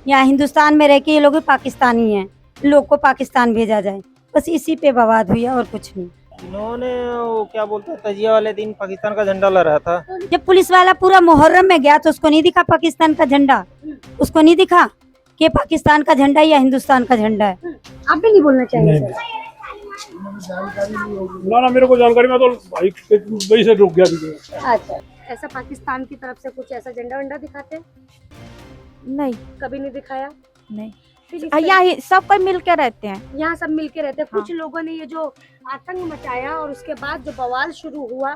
यहाँ हिंदुस्तान में रह के ये लोग पाकिस्तानी हैं, लोग को पाकिस्तान भेजा जाए, बस इसी पे बवाद हुई है और कुछ नहीं। इन्होंने वो क्या बोलते हैं, तजिया वाले दिन पाकिस्तान का झंडा लहराया था। जब पुलिस वाला पूरा मुहर्रम में गया तो उसको नहीं दिखा पाकिस्तान का झंडा, उसको नहीं दिखा कि पाकिस्तान का झंडा या हिंदुस्तान का झंडा है। आप भी नहीं बोलना चाहिए सर? ना मेरे को जानकारी में तो भाई वही से रुक गया मुझे। अच्छा, ऐसा पाकिस्तान की तरफ से कुछ ऐसा झंडा वंडा दिखाते हैं? नहीं कभी नहीं दिखाया? नहीं, फिर यहाँ सब कोई मिल के रहते हैं। यहाँ सब मिलके रहते हैं। हाँ। कुछ लोगों ने ये जो आतंक मचाया और उसके बाद जो बवाल शुरू हुआ,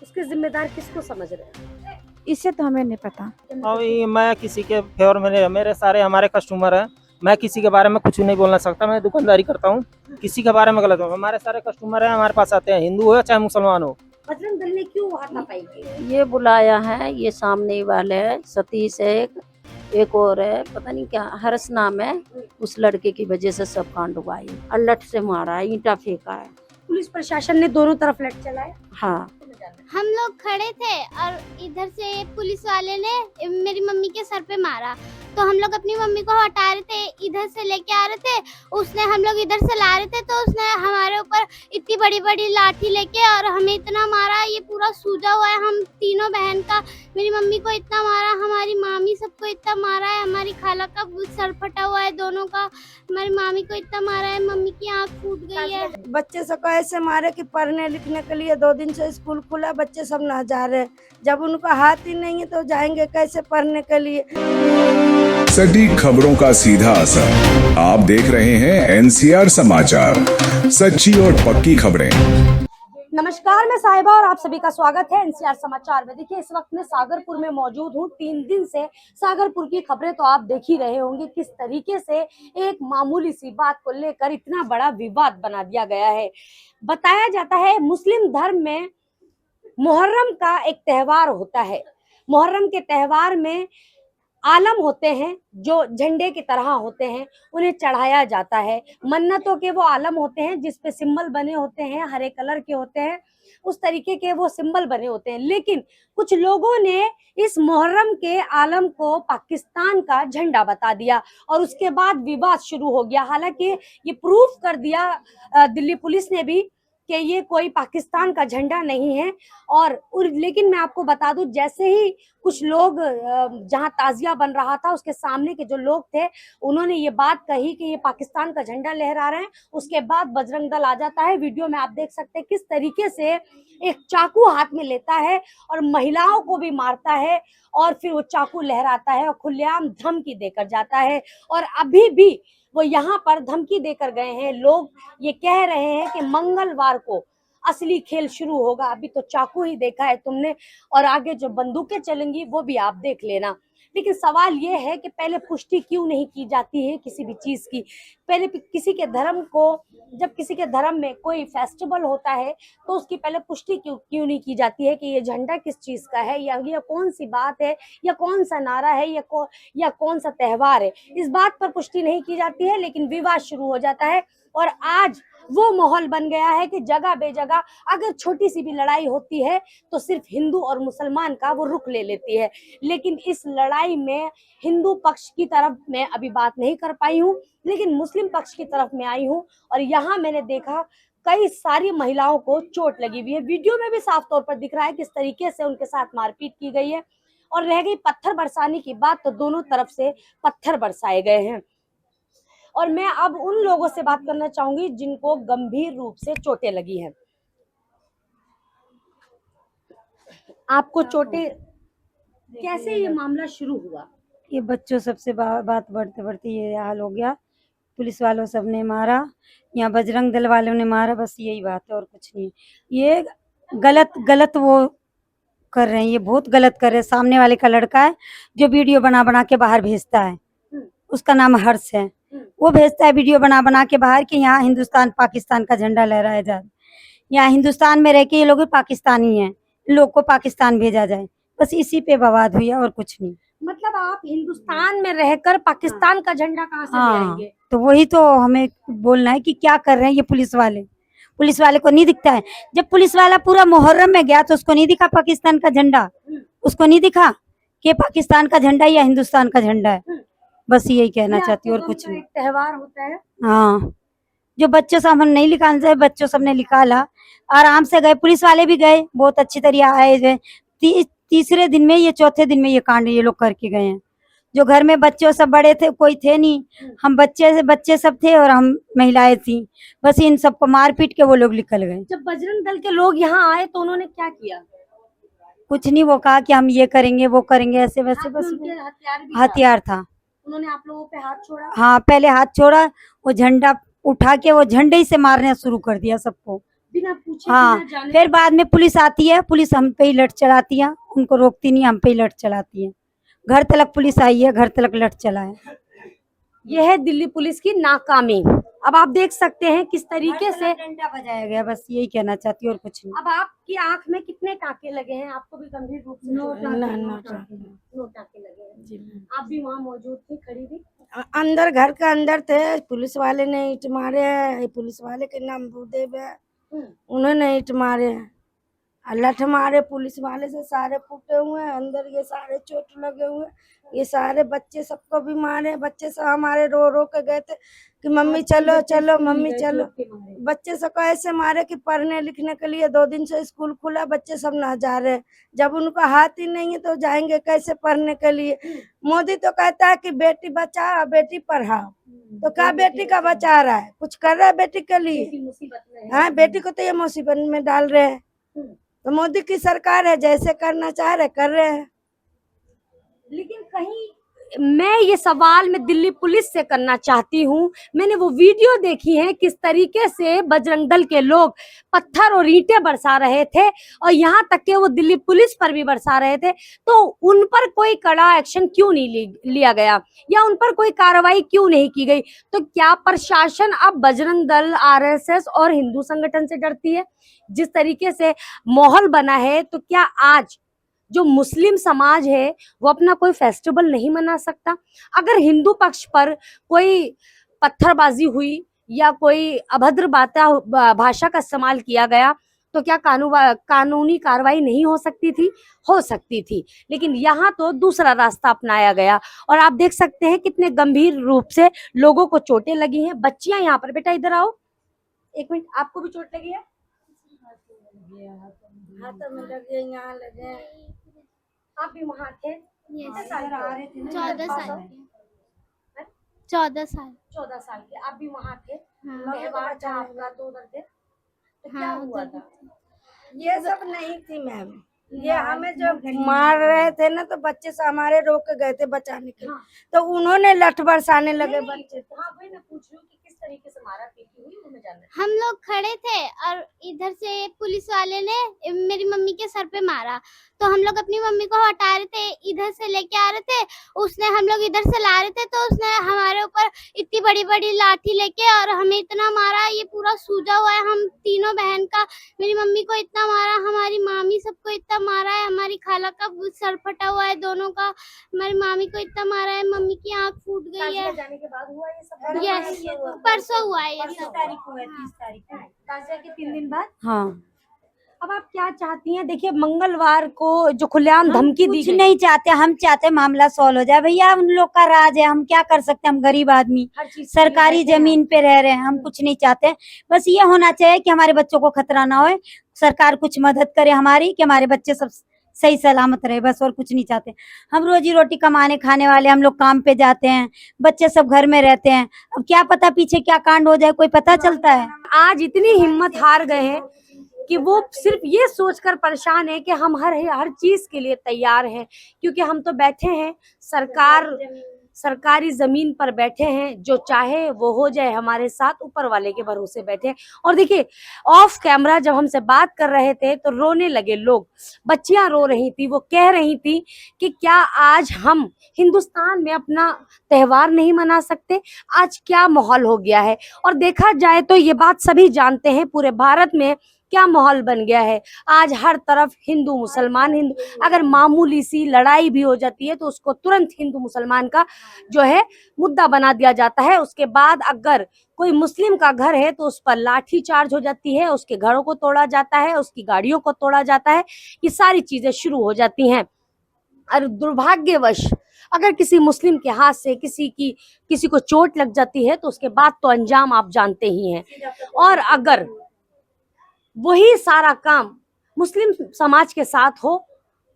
उसके जिम्मेदार किसको समझ रहे हैं? इससे तो हमें नहीं पता। अभी मैं किसी के फेवर में, मेरे सारे हमारे कस्टमर हैं, मैं किसी के बारे में कुछ नहीं बोलना सकता। मैं दुकानदारी करता हूँ, किसी के बारे में गलत हो। हमारे सारे कस्टमर हैं, हमारे पास आते हैं, हिंदू हो चाहे मुसलमान हो। बजरंग दल ने क्यों हाथापाई की? ये बुलाया है, ये सामने वाले है, सतीश है, एक और है, पता नहीं क्या हर्ष नाम है, उस लड़के की वजह से सब कांड हुआ है। अल्लट से मारा है, ईंटा फेंका है। पुलिस प्रशासन ने दोनों तरफ लट चलाया। हाँ, हम लोग खड़े थे और इधर से पुलिस वाले ने मेरी मम्मी के सर पे मारा, तो हम लोग अपनी मम्मी को हटा रहे थे, इधर से लेके आ रहे थे, उसने हम लोग इधर से ला रहे थे, तो उसने हमारे ऊपर इतनी बड़ी बड़ी लाठी लेके और हमें इतना मारा, ये पूरा सूजा हुआ है। हम तीनों बहन का, मेरी मम्मी को इतना मारा, हमारी मामी सबको इतना मारा है, हमारी खाला का सर फटा हुआ है दोनों का, हमारी मामी को इतना मारा है, मम्मी की आँख फूट गई है। बच्चे सबको ऐसे मारे कि पढ़ने लिखने के लिए 2 दिन से स्कूल खुला, बच्चे सब ना जा रहे। जब उनका हाथ ही नहीं है तो जाएंगे कैसे पढ़ने के लिए। सटीक खबरों का सीधा असर। आप देख रहे हैं एनसीआर समाचार, सच्ची और पक्की खबरें। नमस्कार, मैं साहिबा और आप सभी का स्वागत है एनसीआर समाचार में। देखिए, इस वक्त मैं सागरपुर में मौजूद हूँ। 3 दिन से सागरपुर की खबरें तो आप देख ही रहे होंगे, किस तरीके से एक मामूली सी बात को लेकर इतना बड़ा विवाद बना दिया गया है। बताया जाता है मुस्लिम धर्म में मुहर्रम का एक त्योहार होता है। मुहर्रम के त्योहार में आलम होते हैं जो झंडे की तरह होते हैं, उन्हें चढ़ाया जाता है। मन्नतों के वो आलम होते हैं जिस पे सिंबल बने होते हैं, हरे कलर के होते हैं, उस तरीके के वो सिंबल बने होते हैं। लेकिन कुछ लोगों ने इस मुहर्रम के आलम को पाकिस्तान का झंडा बता दिया और उसके बाद विवाद शुरू हो गया। हालांकि ये प्रूफ कर दिया दिल्ली पुलिस ने भी कि ये कोई पाकिस्तान का झंडा नहीं है। और लेकिन मैं आपको बता दूं, जैसे ही कुछ लोग जहां ताजिया बन रहा था उसके सामने के जो लोग थे, उन्होंने ये बात कही कि ये पाकिस्तान का झंडा लहरा रहे हैं, उसके बाद बजरंग दल आ जाता है। वीडियो में आप देख सकते हैं किस तरीके से एक चाकू हाथ में लेता है और महिलाओं को भी मारता है और फिर वो चाकू लहराता है और खुलेआम धमकी देकर जाता है। और अभी भी वो यहाँ पर धमकी देकर गए हैं। लोग ये कह रहे हैं कि मंगलवार को असली खेल शुरू होगा। अभी तो चाकू ही देखा है तुमने और आगे जो बंदूकें चलेंगी वो भी आप देख लेना। लेकिन सवाल ये है कि पहले पुष्टि क्यों नहीं की जाती है किसी भी चीज की। पहले किसी के धर्म को, जब किसी के धर्म में कोई फेस्टिवल होता है तो उसकी पहले पुष्टि क्यों नहीं की जाती है कि ये झंडा किस चीज का है, या कौन सी बात है, या कौन सा नारा है, या कौन सा त्योहार है। इस बात पर पुष्टि नहीं की जाती है, लेकिन विवाद शुरू हो जाता है। और आज वो माहौल बन गया है कि जगह बेजगह अगर छोटी सी भी लड़ाई होती है तो सिर्फ हिंदू और मुसलमान का वो रुख ले लेती है। लेकिन इस लड़ाई में हिंदू पक्ष की तरफ मैं अभी बात नहीं कर पाई हूँ, लेकिन मुस्लिम पक्ष की तरफ मैं आई हूँ और यहाँ मैंने देखा कई सारी महिलाओं को चोट लगी हुई है। वीडियो में भी साफ तौर पर दिख रहा है किस तरीके से उनके साथ मारपीट की गई है। और रह गई पत्थर बरसाने की बात, तो दोनों तरफ से पत्थर बरसाए गए हैं। और मैं अब उन लोगों से बात करना चाहूंगी जिनको गंभीर रूप से चोटें लगी हैं। आपको चोटें, कैसे ये मामला शुरू हुआ? ये बच्चों सबसे बात बढ़ते बढ़ते ये हाल हो गया। पुलिस वालों सब ने मारा, यहाँ बजरंग दल वालों ने मारा, बस यही बात है और कुछ नहीं। ये गलत वो कर रहे हैं, ये बहुत गलत कर रहे हैं। सामने वाले का लड़का है जो वीडियो बना बना के बाहर भेजता है, उसका नाम हर्ष है। वो भेजता है वीडियो बना बना के बाहर कि यहाँ हिंदुस्तान पाकिस्तान का झंडा लहराया जाए, यहाँ हिंदुस्तान में रह के ये लोग पाकिस्तानी हैं, लोग को पाकिस्तान भेजा जाए, बस इसी पे बवाद हुई है और कुछ नहीं। मतलब आप हिंदुस्तान में रहकर पाकिस्तान का झंडा कहाँ से ले आएंगे? तो वही तो हमें बोलना है कि क्या कर रहे हैं ये पुलिस वाले को नहीं दिखता है। जब पुलिस वाला पूरा मुहर्रम में गया तो उसको नहीं दिखा पाकिस्तान का झंडा, उसको नहीं दिखा कि पाकिस्तान का झंडा या हिंदुस्तान का झंडा है। बस यही कहना ये चाहती हूँ आपको और कुछ गम का नहीं। एक त्योहार होता है। हाँ, जो बच्चों से हम नहीं निकाल सकते, बच्चों सबने निकाला, आराम से गए, पुलिस वाले भी गए, बहुत अच्छी तरह आए गए। तीसरे दिन में, ये चौथे दिन में ये कांड ये लोग करके गए हैं। जो घर में बच्चों सब बड़े थे, कोई थे नहीं, हम बच्चे सब थे और हम महिलाएं थी, बस इन सबको मार पीट के वो लोग निकल गए। जब बजरंग दल के लोग यहाँ आए तो उन्होंने क्या किया? कुछ नहीं, वो कहा कि हम ये करेंगे वो करेंगे, ऐसे वैसे, हाथ में बस उनके हथियार भी था। हथियार था। उन्होंने आप लोगों पे हाथ छोड़ा। हाँ, पहले हाथ छोड़ा, वो झंडा उठा के वो झंडे ही से मारना शुरू कर दिया सबको। बिना पूछे हाँ, बिना जाने। फिर बाद में पुलिस आती है, पुलिस हम पे ही लठ चलाती है, उनको रोकती नहीं, हम पे ही लठ चलाती है। घर तलक पुलिस आई है, घर तलक लठ चला है। यह है दिल्ली पुलिस की नाकामी। अब आप देख सकते हैं किस तरीके से डंडा बजाया गया, बस यही कहना चाहती हूँ और कुछ नहीं। अब आपकी आंख में कितने टाके लगे हैं? आपको भी गंभीर रूप से नौ टाके लगे हैं। आप भी वहाँ मौजूद थी, खड़ी थी? अंदर, घर के अंदर थे। पुलिस वाले ने ईंट मारे हैं। पुलिस वाले के नाम भूदेव है, उन्होंने ईंट मारे हैं, लठ मारे। पुलिस वाले से सारे फूटे हुए हैं, अंदर ये सारे चोट लगे हुए हैं। ये सारे बच्चे सबको भी मारे। बच्चे सब हमारे रो रो के गए थे कि मम्मी चलो चलो, मम्मी चलो। बच्चे सबको ऐसे मारे कि पढ़ने लिखने के लिए 2 दिन से स्कूल खुला, बच्चे सब ना जा रहे। जब उनको हाथ ही नहीं है तो जाएंगे कैसे पढ़ने के लिए? मोदी तो कहता है कि बेटी बचाओ बेटी पढ़ाओ, तो क्या बेटी का बचा रहा है? कुछ कर रहा है बेटी के लिए? हाँ, बेटी को तो ये मुसीबत में डाल रहे हैं। तो मोदी की सरकार है, जैसे करना चाह रहे कर रहे हैं। लेकिन कहीं मैं ये सवाल मैं दिल्ली पुलिस से करना चाहती हूँ। मैंने वो वीडियो देखी है किस तरीके से बजरंग दल के लोग पत्थर और ईंटें बरसा रहे थे और यहाँ तक के वो दिल्ली पुलिस पर भी बरसा रहे थे, तो उन पर कोई कड़ा एक्शन क्यों नहीं लिया गया या उन पर कोई कार्रवाई क्यों नहीं की गई? तो क्या प्रशासन अब बजरंग दल, आरएसएस और हिंदू संगठन से डरती है? जिस तरीके से माहौल बना है, तो क्या आज जो मुस्लिम समाज है वो अपना कोई फेस्टिवल नहीं मना सकता? अगर हिंदू पक्ष पर कोई पत्थरबाजी हुई या कोई अभद्र भाषा का इस्तेमाल किया गया तो क्या कानूनी कार्रवाई नहीं हो सकती थी? हो सकती थी, लेकिन यहाँ तो दूसरा रास्ता अपनाया गया और आप देख सकते हैं कितने गंभीर रूप से लोगों को चोटें लगी हैं। बच्चियां यहाँ पर, बेटा इधर आओ, एक मिनट, आपको भी चोट लगी है? हाथों में लगे, यहाँ लगे। आप भी वहाँ थे? 14 साल के। 14 साल। 14 साल के। आप भी वहाँ थे? हाँ। त्योहार था आपका, तो उधर थे? तो क्या हाँ, हुआ उधर था? ये सब नहीं थी मैम। ये हमें जो मार रहे थे ना, तो बच्चे से हमारे रोक के गए थे बचाने के लिए। हाँ। तो उन्होंने लठ बरसाने लगे नहीं, बच्चे। हाँ वही मैं पूछ रही हूँ कि किस तरीके से मारा पीटी हुई, वो मैं जानना चाहती हम लोग खड़े थे और इधर से पुलिस वाले ने मेरी मम्मी के सर पे मारा, तो हम लोग अपनी मम्मी को हटा रहे थे, इधर से लेके आ रहे थे, उसने हम लोग इधर से ला रहे थे तो उसने हमारे ऊपर इतनी बड़ी बड़ी लाठी लेके और हमें इतना मारा, ये पूरा सूजा हुआ है हम तीनों बहन का। मेरी मम्मी को इतना मारा, हमारी मामी सबको इतना मारा है, हमारी खाला का सर फटा हुआ है दोनों का, हमारी मामी को इतना मारा है, मम्मी की आंख फूट गई है। ताजिया जाने के बाद हुआ ये सब? यस, परसों हुआ है ये सब। 30 को है, 30 तारीख को। ताजिया के 3 दिन बाद। हाँ, अब आप क्या चाहती हैं? देखिए मंगलवार को जो खुलेआम धमकी दी कुछ गई, नहीं चाहते, हम चाहते मामला सॉल्व हो जाए भैया, उन लोग का राज है, हम क्या कर सकते हैं, हम गरीब आदमी हर चीज सरकारी जमीन पे रह रहे हैं, हम कुछ नहीं चाहते। बस ये होना चाहिए कि हमारे बच्चों को खतरा ना हो, सरकार कुछ मदद करे हमारी कि हमारे बच्चे सब सही सलामत रहे, बस और कुछ नहीं चाहते। हम रोजी रोटी कमाने खाने वाले, हम लोग काम पे जाते हैं, बच्चे सब घर में रहते हैं, अब क्या पता पीछे क्या कांड हो जाए, कोई पता चलता है? आज इतनी हिम्मत हार गए हैं कि वो सिर्फ ये सोचकर परेशान है कि हम हर चीज के लिए तैयार हैं, क्योंकि हम तो बैठे हैं सरकारी जमीन पर बैठे हैं, जो चाहे वो हो जाए, हमारे साथ ऊपर वाले के भरोसे बैठे हैं। और देखिए ऑफ कैमरा जब हमसे बात कर रहे थे तो रोने लगे लोग, बच्चियां रो रही थी, वो कह रही थी कि क्या आज हम हिंदुस्तान में अपना त्योहार नहीं मना सकते? आज क्या माहौल हो गया है। और देखा जाए तो ये बात सभी जानते हैं, पूरे भारत में क्या माहौल बन गया है। आज हर तरफ हिंदू मुसलमान, अगर मामूली सी लड़ाई भी हो जाती है तो उसको तुरंत हिंदू मुसलमान का जो है मुद्दा बना दिया जाता है। उसके बाद अगर कोई मुस्लिम का घर है तो उस पर लाठी चार्ज हो जाती है, उसके घरों को तोड़ा जाता है, उसकी गाड़ियों को तोड़ा जाता है, ये सारी चीजें शुरू हो जाती हैं। और दुर्भाग्यवश अगर किसी मुस्लिम के हाथ से किसी को चोट लग जाती है तो उसके बाद तो अंजाम आप जानते ही हैं। और अगर वही सारा काम मुस्लिम समाज के साथ हो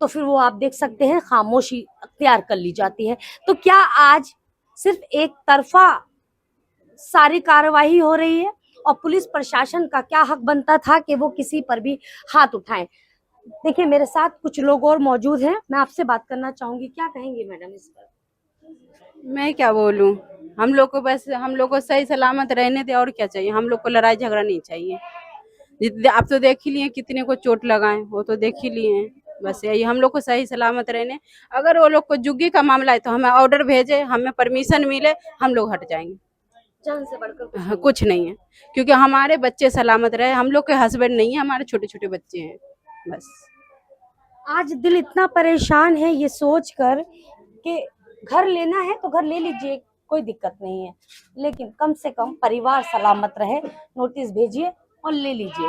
तो फिर वो आप देख सकते हैं खामोशी अख्तियार कर ली जाती है। तो क्या आज सिर्फ एक तरफा सारी कार्रवाई हो रही है और पुलिस प्रशासन का क्या हक बनता था कि वो किसी पर भी हाथ उठाएं? देखिए मेरे साथ कुछ लोग और मौजूद हैं, मैं आपसे बात करना चाहूंगी। क्या कहेंगी मैडम इस पर? मैं क्या बोलूं, हम लोग को बस हम लोग को सही सलामत रहने दे, और क्या चाहिए। हम लोग को लड़ाई झगड़ा नहीं चाहिए। आप तो देख ही लिए कितने को चोट लगाए, वो तो देख ही लिए हैं। बस यही, हम लोग को सही सलामत रहने। अगर वो लोग को जुग्गी का मामला है तो हमें ऑर्डर भेजे, हमें परमिशन मिले, हम लोग हट जाएंगे। जान से बढ़कर कुछ नहीं है, क्योंकि हमारे बच्चे सलामत रहे। हम लोग के हस्बैंड नहीं है, हमारे छोटे छोटे बच्चे हैं। बस आज दिल इतना परेशान है ये सोचकर कि घर लेना है तो घर ले लीजिए, कोई दिक्कत नहीं है, लेकिन कम से कम परिवार सलामत रहे। नोटिस भेजिए और ले लीजिए।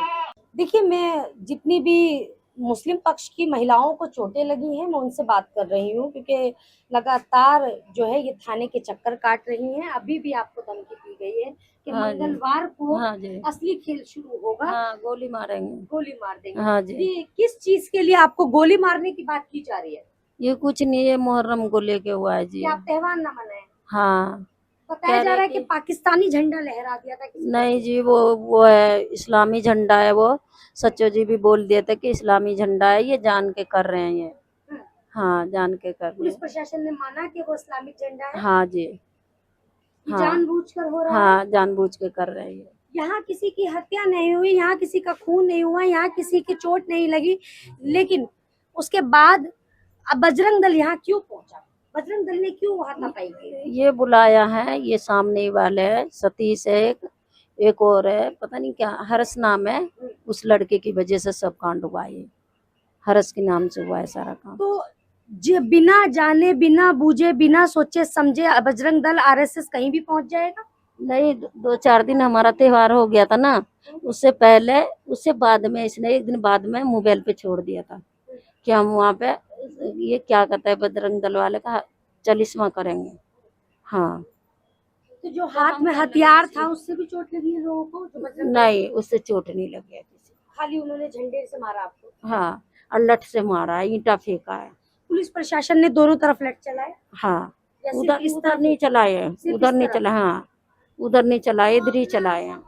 देखिए मैं जितनी भी मुस्लिम पक्ष की महिलाओं को चोटें लगी हैं मैं उनसे बात कर रही हूँ, क्योंकि लगातार जो है ये थाने के चक्कर काट रही हैं। अभी भी आपको धमकी दी गई है कि हाँ जी। मंगलवार को हाँ जी। असली खेल शुरू होगा, हाँ, गोली मारेंगे। गोली मार देंगे। हाँ जी। ये किस चीज के लिए आपको गोली मारने की बात की जा रही है? ये कुछ नहीं है, मुहर्रम को लेके हुआ है जी। कि आप त्योहार ना मनाएं? हाँ। बताया जा रहा है कि पाकिस्तानी झंडा लहरा दिया था किसी ने। नहीं जी, वो है इस्लामी झंडा है। वो सच्चो जी भी बोल दिया था कि इस्लामी झंडा है, ये जान के कर रहे हैं ये। हाँ, जान के कर रहे पुलिस हैं। प्रशासन ने माना कि वो इस्लामिक झंडा है। हाँ जी। ये हाँ। जानबूझकर हो रहा है। हाँ, जानबूझ के कर रहे हैं ये। यहाँ किसी की हत्या नहीं हुई, यहाँ किसी का खून नहीं हुआ, यहाँ किसी की चोट नहीं लगी, लेकिन उसके बाद अब बजरंग दल यहाँ क्यों पहुंचा? बजरंग दल ने क्यों हाथापाई की? ये बुलाया है, ये सामने वाले है, सतीश है, एक और है, पता नहीं क्या हर्ष नाम है। उस लड़के की वजह से सब कांड हुआ है। हर्ष के नाम से हुआ है सारा काम। तो जो बिना जाने, बिना बूझे, बिना सोचे समझे बजरंग दल आरएसएस कहीं भी पहुंच जाएगा? नहीं, 2-4 दिन हमारा त्योहार हो गया था ना, उससे पहले, उससे बाद में इसने 1 दिन बाद में मोबाइल पे छोड़ दिया था कि हम वहाँ पे ये क्या कहता है बजरंग दल वाले का चालीसवां करेंगे। हाँ। तो जो हाथ में हथियार था उससे भी चोट लगी है लोगों को? जो बजरंग दल- नहीं, उससे चोट नहीं लगी है किसी खाली उन्होंने झंडे से मारा आपको? को। हाँ, और लठ से मारा है, ईंटा फेंका है। पुलिस प्रशासन ने दोनों तरफ लठ चलाए? हाँ, या सिर्फ उधर इस उधर तरफ? नहीं चलाए हैं, सिर्फ उधर इस नहीं तरफ? चला। हाँ, उधर नहीं चलाए, इधर ही चलाए हैं।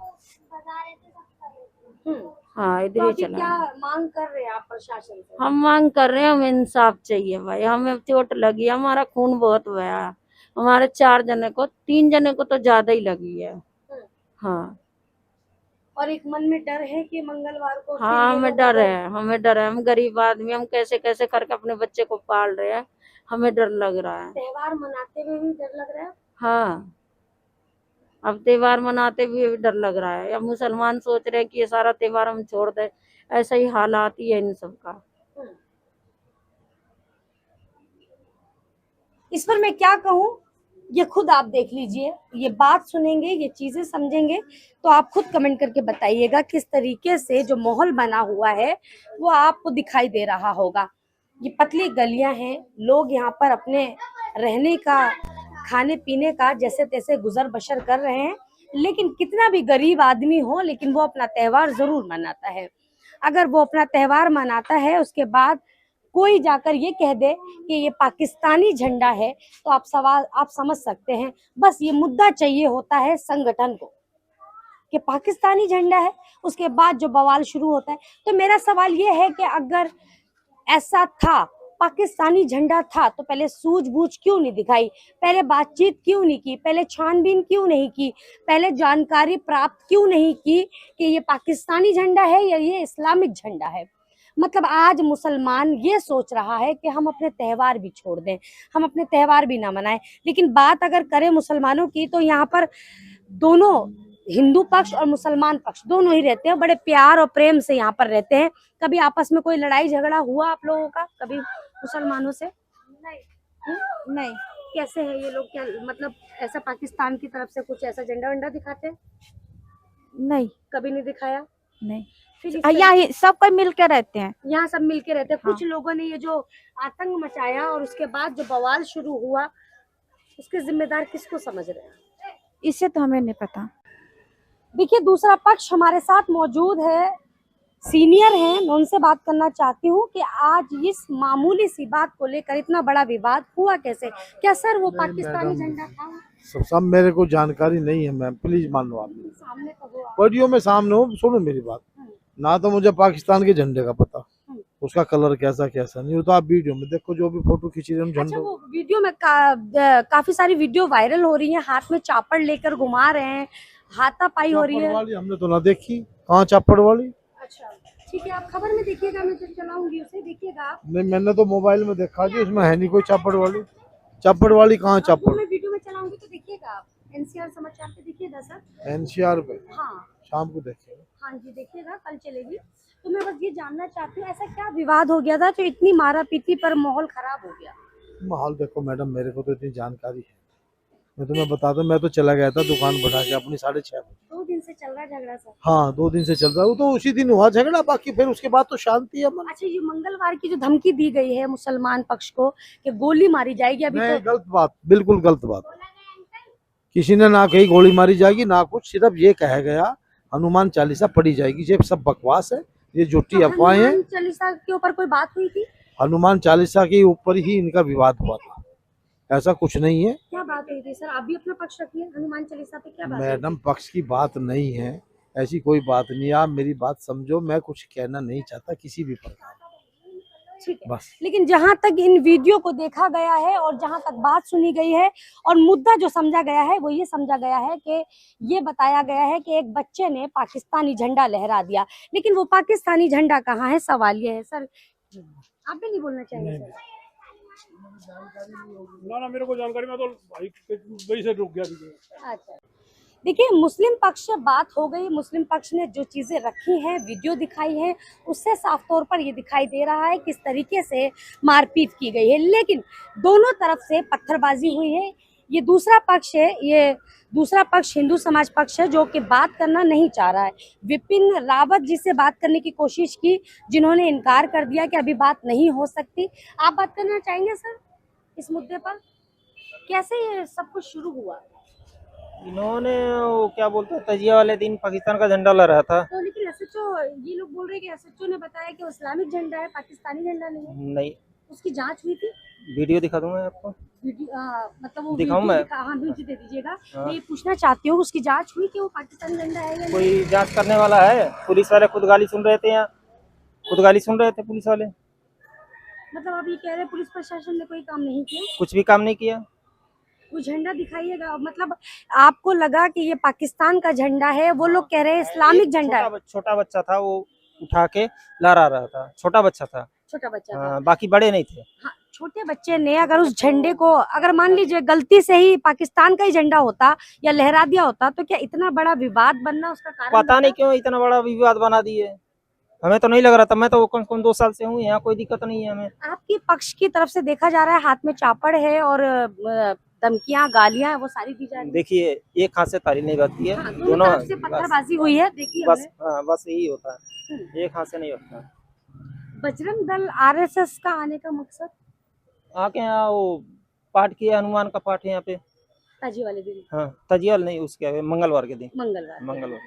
हाँ, तो इधर ही अभी चलाए क्या हैं। मांग कर रहे हैं आप प्रशासन से? हम मांग कर रहे हैं, हमें इंसाफ चाहिए भाई। हमें चोट लगी, हमारा खून बहुत बहा। हमारे 4 जने को, 3 जने को तो ज्यादा ही लगी है। हाँ। और एक मन में डर है कि मंगलवार को फिर हाँ, ये हमें लोग डर अगर- है, हमें डर है। हम गरीब आदमी, हम कैसे कैसे करके अपने बच्चे को पाल रहे हैं, हमें डर लग रहा है। त्योहार मनाते हुए भी डर लग रहा है? हाँ, अब त्योहार मनाते हुए भी डर लग रहा है। अब मुसलमान सोच रहे हैं कि ये सारा त्योहार हम छोड़ दें, ऐसा ही हालात ही है इन सब का। इस पर मैं क्या कहूँ, ये खुद आप देख लीजिए। ये बात सुनेंगे, ये चीजें समझेंगे तो आप खुद कमेंट करके बताइएगा किस तरीके से जो माहौल बना हुआ है वो आपको दिखाई दे रहा होगा। ये पतली गलियां हैं, लोग यहाँ पर अपने रहने का, खाने पीने का जैसे तैसे गुजर बसर कर रहे हैं, लेकिन कितना भी गरीब आदमी हो लेकिन वो अपना त्योहार जरूर मनाता है। अगर वो अपना त्योहार मनाता है उसके बाद कोई जाकर ये कह दे कि ये पाकिस्तानी झंडा है तो आप समझ सकते हैं। बस ये मुद्दा चाहिए होता है संगठन को कि पाकिस्तानी झंडा है, उसके बाद जो बवाल शुरू होता है। तो मेरा सवाल ये है कि अगर ऐसा था, पाकिस्तानी झंडा था, तो पहले सूझबूझ क्यों नहीं दिखाई? पहले बातचीत क्यों नहीं की? पहले छानबीन क्यों नहीं की? पहले जानकारी प्राप्त क्यों नहीं की कि ये पाकिस्तानी झंडा है या ये इस्लामिक झंडा है? मतलब आज मुसलमान ये सोच रहा है कि हम अपने त्योहार भी छोड़ दें, हम अपने त्योहार भी ना मनाएं। लेकिन बात अगर करें मुसलमानों की तो यहाँ पर दोनों, हिंदू पक्ष और मुसलमान पक्ष दोनों ही रहते हैं, बड़े प्यार और प्रेम से यहाँ पर रहते हैं। कभी आपस में कोई लड़ाई झगड़ा हुआ आप लोगों का कभी मुसलमानों से? नहीं। कैसे है ये लोग? क्या मतलब ऐसा पाकिस्तान की तरफ से कुछ ऐसा झंडा वंडा दिखाते हैं? नहीं। कभी नहीं दिखाया? नहीं। फिर यहाँ सब कोई मिल के रहते हैं। यहाँ सब मिलके रहते हैं। हाँ। कुछ लोगों ने ये जो आतंक मचाया और उसके बाद जो बवाल शुरू हुआ, उसके जिम्मेदार किसको समझ रहे हैं? इससे तो हमें नहीं पता। देखिए, दूसरा पक्ष हमारे साथ मौजूद है, सीनियर हैं, मैं उनसे बात करना चाहती हूँ कि आज इस मामूली सी बात को लेकर इतना बड़ा विवाद हुआ कैसे? क्या सर वो पाकिस्तानी झंडा था? सब मेरे को जानकारी नहीं है मैम, प्लीज मान लो आप। सामने कहो आप। वीडियो में सामने हो, सुनो मेरी बात। ना तो मुझे पाकिस्तान के झंडे का पता, उसका कलर कैसा कैसा नहीं, तो आप वीडियो में देखो जो भी फोटो खींची रहे अच्छा, झंडे। वो वीडियो में काफी सारी वीडियो वायरल हो रही है, हाथ में चापड़ लेकर घुमा रहे हैं, हाथापाई हो रही है। वाली हमने तो ना देखी, कहाँ चापड़ वाली? अच्छा, ठीक है, आप खबर में देखिएगा, मैं जब चलाऊंगी उसे देखिएगा आप। नहीं, मैंने तो मोबाइल में देखा जी, उसमें है नहीं कोई चापड़ वाली। चापड़ वाली कहाँ चापड़? मैं वीडियो में चलाऊंगी तो देखिएगा आप, एनसीआर समाचार पे देखिएगा सर। एनसीआर पे? हाँ शाम को देखिएगा। हाँ जी, देखिएगा, कल चलेगी। तो मैं बस ये जानना चाहती हूँ, ऐसा क्या विवाद हो गया था जो इतनी मारा पीटी पर माहौल खराब हो गया? माहौल देखो मैडम, मेरे को तो इतनी जानकारी है, मैं तुम्हें बताता हूँ। मैं तो चला गया था दुकान बढ़ा के अपनी 6:30 बजे। 2 दिन से चल रहा है झगड़ा सर? हाँ, 2 दिन से चल रहा है, वो तो उसी दिन हुआ झगड़ा, बाकी फिर उसके बाद तो शांति है अमन। अच्छा, ये मंगलवार की जो धमकी दी गई है मुसलमान पक्ष को कि गोली मारी जाएगी, अभी नहीं, तो गलत बात, बिल्कुल गलत बात। किसी ने ना कही गोली मारी जाएगी ना कुछ, सिर्फ ये कहा गया हनुमान चालीसा पढ़ी जाएगी। ये सब बकवास है, ये झूठी अफवाहें हैं। हनुमान चालीसा के ऊपर कोई बात हुई थी? हनुमान चालीसा के ऊपर ही इनका विवाद हुआ था, ऐसा कुछ नहीं है। क्या बात हुई थी सर? आप भी अपना पक्ष रखिए, हनुमान चालीसा पे क्या बात हुई मैडम, पक्ष की बात नहीं है, ऐसी कोई बात नहीं है। आप मेरी बात समझो, मैं कुछ कहना नहीं चाहता किसी भी प्रकार। ठीक है, बस। लेकिन जहां तक इन वीडियो को देखा गया है और जहां तक बात सुनी गई है और मुद्दा जो समझा गया है वो ये समझा गया है कि ये बताया गया है कि एक बच्चे ने पाकिस्तानी झंडा लहरा दिया, लेकिन वो पाकिस्तानी झंडा कहाँ है, सवाल ये है सर। आप भी नहीं बोलना चाहिए सर? ना मेरे को जानकारी, मैं तो भाई वही से रुक गया थी। अच्छा, देखिए, मुस्लिम पक्ष से बात हो गई, मुस्लिम पक्ष ने जो चीज़ें रखी हैं, वीडियो दिखाई है, उससे साफ तौर पर ये दिखाई दे रहा है किस तरीके से मारपीट की गई है, लेकिन दोनों तरफ से पत्थरबाजी हुई है। ये दूसरा पक्ष है, ये दूसरा पक्ष हिंदू समाज पक्ष है जो कि बात करना नहीं चाह रहा है। विपिन रावत जी से बात करने की कोशिश की, जिन्होंने इनकार कर दिया कि अभी बात नहीं हो सकती। आप बात करना चाहेंगे सर इस मुद्दे पर? कैसे ये सब कुछ शुरू हुआ? इन्होंने वो क्या बोलते हैं, तजिया वाले दिन पाकिस्तान का झंडा लहराया था। तो लेकिन एसएचओ, ये लोग बोल रहे हैं कि एसएचओ ने बताया कि वो इस्लामिक झंडा है, पाकिस्तानी झंडा नहीं है। नहीं, उसकी जांच हुई थी? वीडियो दिखा दूंगा आपको। मतलब वो दिखाऊं वीडियो मैं? हाँ, वीडियो दे दीजिएगा। हाँ। मैं ये पूछना चाहती हूँ, उसकी जांच हुई कि वो पाकिस्तानी झंडा है या नहीं? कोई जांच करने वाला है? पुलिस वाले खुद गाली सुन रहे थे, यहाँ खुद गाली सुन रहे थे पुलिस वाले। मतलब आप ये कह रहे हैं पुलिस प्रशासन ने कोई काम नहीं किया? कुछ भी काम नहीं किया। वो झंडा दिखाइएगा, मतलब आपको लगा कि ये पाकिस्तान का झंडा है, वो लोग कह रहे हैं इस्लामिक झंडा है। छोटा बच्चा था, वो उठा के लहरा रहा था, छोटा बच्चा था। छोटा बच्चा था। हाँ, बाकी बड़े नहीं थे। हाँ, छोटे बच्चे ने अगर उस झंडे को, अगर मान लीजिए गलती से ही पाकिस्तान का ही झंडा होता या लहरा दिया होता, तो क्या इतना बड़ा विवाद बनना उसका कारण पता नहीं बनता? क्यों इतना बड़ा विवाद बना दिए, हमें तो नहीं लग रहा था। मैं तो कौन 2 साल से हूँ यहाँ, कोई दिक्कत नहीं है हमें। आपके पक्ष की तरफ से देखा जा रहा है हाथ में चापड़ है और धमकियां, गालियां हैं, वो सारी दी जा रही है। देखिए, एक हाथ से ताली नहीं बजती है, हाँ, दोनों तरफ से पत्थरबाजी हुई है, देखिए बस। हमने। हाँ, बस यही होता है, एक हाथ से नहीं होता। बजरंग दल आरएसएस का आने का मकसद? आके यहाँ वो पाठ किया, हनुमान का पाठ है यहाँ पे। ताजी वाले दिन? हाँ, तजिया नहीं, उसके मंगलवार के दिन। मंगलवार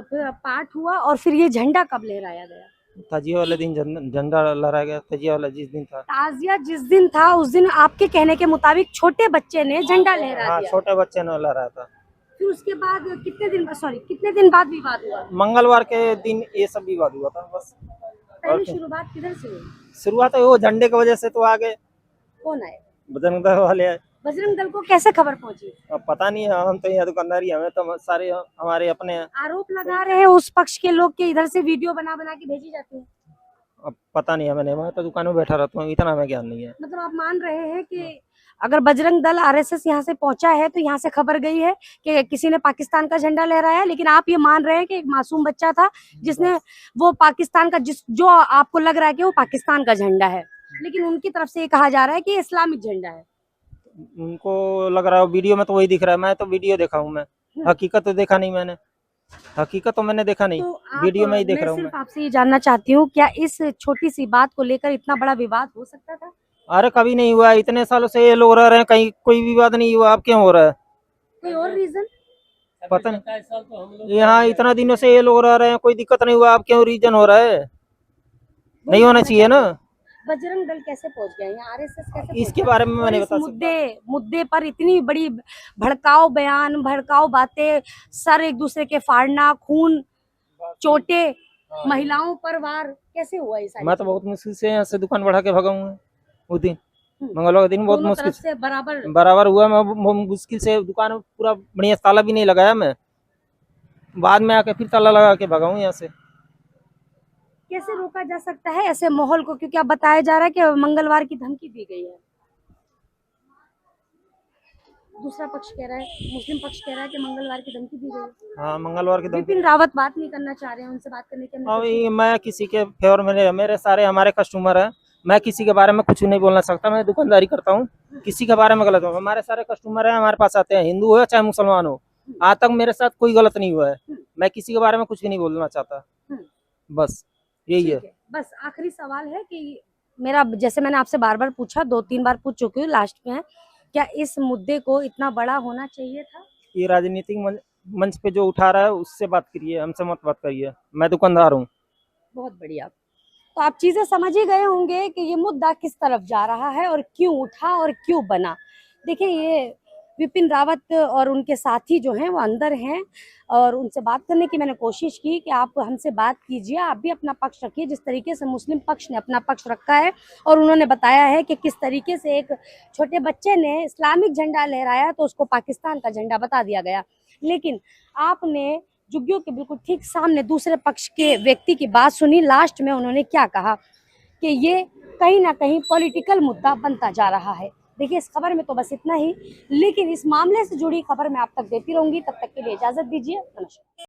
फिर पाठ हुआ और फिर ये झंडा कब लहराया गया? ताजिया वाले दिन झंडा लहराया गया। ताजिया वाला जिस दिन था, ताजिया जिस दिन था, उस दिन आपके कहने के मुताबिक छोटे बच्चे ने झंडा लहरा हाँ, दिया। छोटे बच्चे ने लहराया था। फिर उसके बाद कितने दिन बाद विवाद हुआ? मंगलवार के दिन ये सब विवाद हुआ था, बस। पहली शुरुआत किधर से हुई? शुरुआत है वो झंडे की वजह से, तो आगे कौन आए? बजरंग दल वाले आए। बजरंग दल को कैसे खबर पहुंची? अब पता नहीं है, हम तो यहाँ दुकानदारी, हमें तो सारे हमारे अपने हैं। आरोप लगा रहे हैं उस पक्ष के लोग के इधर से वीडियो बना बना के भेजी जाती है। अब पता नहीं है, मैं तो दुकान में बैठा रहता हूँ, इतना हमें ज्ञान नहीं है। मतलब आप मान रहे हैं कि अगर बजरंग दल आरएसएस यहाँ से पहुंचा है तो यहाँ से खबर गई है कि किसी ने पाकिस्तान का झंडा लहराया, लेकिन आप ये मान रहे हैं कि एक मासूम बच्चा था जिसने वो पाकिस्तान का, जो आपको लग रहा है कि वो पाकिस्तान का झंडा है, लेकिन उनकी तरफ से ये कहा जा रहा है कि इस्लामिक झंडा है। उनको लग रहा है, वीडियो में तो वही दिख रहा है। मैं तो वीडियो देखा हूँ, मैं हकीकत तो देखा नहीं मैंने। हकीकत तो मैंने देखा नहीं, तो आप, वीडियो में ही देख मैं रहा हूँ सिर्फ मैं। आपसे ये जानना चाहती हूँ, क्या इस छोटी सी बात को लेकर इतना बड़ा विवाद हो सकता था? अरे कभी नहीं हुआ, इतने सालों से ये लोग रह रहे हैं, कहीं कोई विवाद नहीं हुआ, अब क्यों हो रहा है? कोई और रीजन? पता नहीं, यहाँ इतना दिनों से ये लोग रह रहे हैं, कोई दिक्कत नहीं हुआ, अब क्यों रीजन हो रहा है? नहीं होना चाहिए ना। बजरंग दल कैसे पहुंच गया यहाँ, आरएसएस कैसे पहुंच इसके गया? बारे में मैं और नहीं इस बता सकता। मुद्दे पर इतनी बड़ी भड़काऊ बयान, भड़काऊ बातें, सर एक दूसरे के फाड़ना, खून, चोटें, महिलाओं पर वार, कैसे हुआ ये सारी मैं तो चीजें? बहुत मुश्किल से यहाँ से दुकान बढ़ा के भगा हूँ उस दिन, हम्म। मंगलवार के दिन बहुत दोनों मुश्किल तरफ से बराबर बराबर हुआ। मैं मुश्किल से दुकान पूरा बढ़िया ताला भी नहीं लगाया मैं, बाद में आके फिर ताला लगा के भगा हूँ यहाँ से। कैसे रोका जा सकता है ऐसे माहौल को, क्योंकि अब बताया जा रहा है कि मंगलवार की धमकी दी गई है। दूसरा पक्ष कह रहा है, मुस्लिम पक्ष कह रहा है कि मंगलवार की धमकी दी गई है। हाँ, मंगलवार की धमकी। विपिन रावत बात नहीं करना चाह रहे हैं, उनसे बात करने की हमने कोशिश अभी मैं किसी के फेवर में नहीं, मेरे सारे हमारे कस्टमर हैं, मैं किसी के बारे में कुछ नहीं बोलना सकता, मैं दुकानदारी करता हूँ, किसी के बारे में गलत हो, हमारे सारे कस्टमर हैं, हमारे पास आते हैं, हिंदू हो चाहे मुसलमान हो, आज तक मेरे साथ कोई गलत नहीं हुआ है, मैं किसी के बारे में कुछ भी नहीं बोलना चाहता, बस यही है। बस आखिरी सवाल है कि मेरा, जैसे मैंने आपसे बार बार पूछा, 2-3 बार पूछ चुकी हूँ, लास्ट में है, क्या इस मुद्दे को इतना बड़ा होना चाहिए था? ये राजनीतिक मंच पे जो उठा रहा है उससे बात करिए, हमसे मत बात करिए, मैं दुकानदार हूँ। बहुत बढ़िया। तो आप चीजें समझ ही गए होंगे कि ये मुद्दा किस तरफ जा रहा है और क्यों उठा और क्यों बना। देखिए, ये विपिन रावत और उनके साथी जो हैं वो अंदर हैं, और उनसे बात करने की मैंने कोशिश की कि आप हमसे बात कीजिए, आप भी अपना पक्ष रखिए, जिस तरीके से मुस्लिम पक्ष ने अपना पक्ष रखा है, और उन्होंने बताया है कि किस तरीके से एक छोटे बच्चे ने इस्लामिक झंडा लहराया तो उसको पाकिस्तान का झंडा बता दिया गया। लेकिन आपने झुग्गियों के बिल्कुल ठीक सामने दूसरे पक्ष के व्यक्ति की बात सुनी, लास्ट में उन्होंने क्या कहा कि ये कहीं ना कहीं पॉलिटिकल मुद्दा बनता जा रहा है। देखिए, इस खबर में तो बस इतना ही, लेकिन इस मामले से जुड़ी खबर मैं आप तक देती रहूंगी। तब तक के लिए इजाजत दीजिए, नमस्कार।